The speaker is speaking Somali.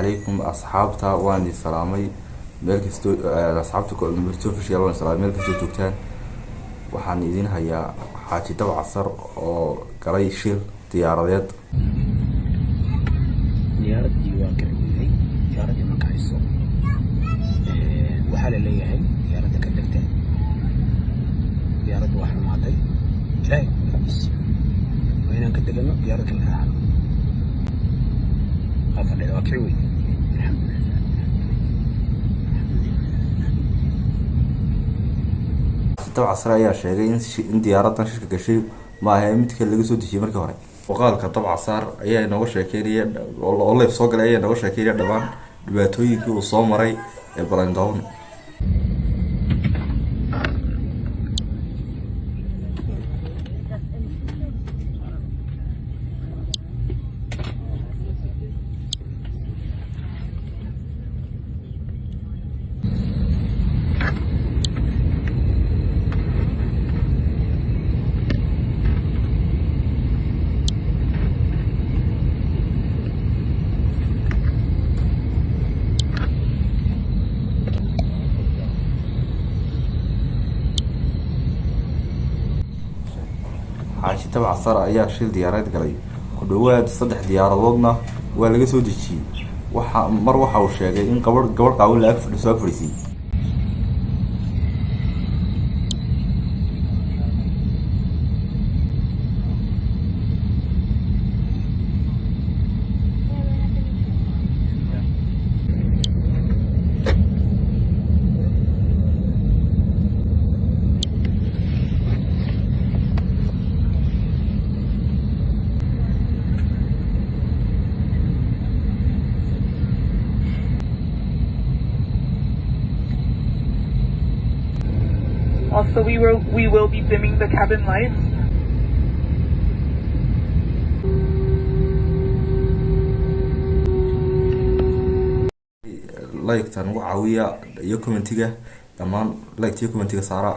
عليكم أصحابتا وأنا سلامي ملكستو أصحابتك المرتو في شيء الله سلام ملكستو توكتان waxaan idin hayaa xaaji dab casar oo galay shil diyaaradeed diyaaradii waa kaciyay diyaaradii ma kacayso waxaa la leeyahay diyaaradda ka degtay diyaaraddu waxay maaday ilaahay waa inaan ka degano diyaaradda kala raacno afadheeda waa kiciyay dab casar ayaa sheegay in diyaaradan shirka gashay ma aha mid kale laga soo dejiyay markii hore waqaalka dab casar ayaa inooga sheekeynaya oo leef soo galay ayaa inooga sheekeynaya dhammaan dhibaatooyinkii uu soo maray ee balandown xaaji dab casar ayaa shil diyaarad galay ku dhawaad 3 diyaaradoodna waa laga soo dejiyay waxa uu sheegay in gabadh qaawan la ag fadhiisay Also, we will be dimming the cabin lights. Like-tan ugu caawiya iyo commentiga dhamaan like-tiyo commentiga saara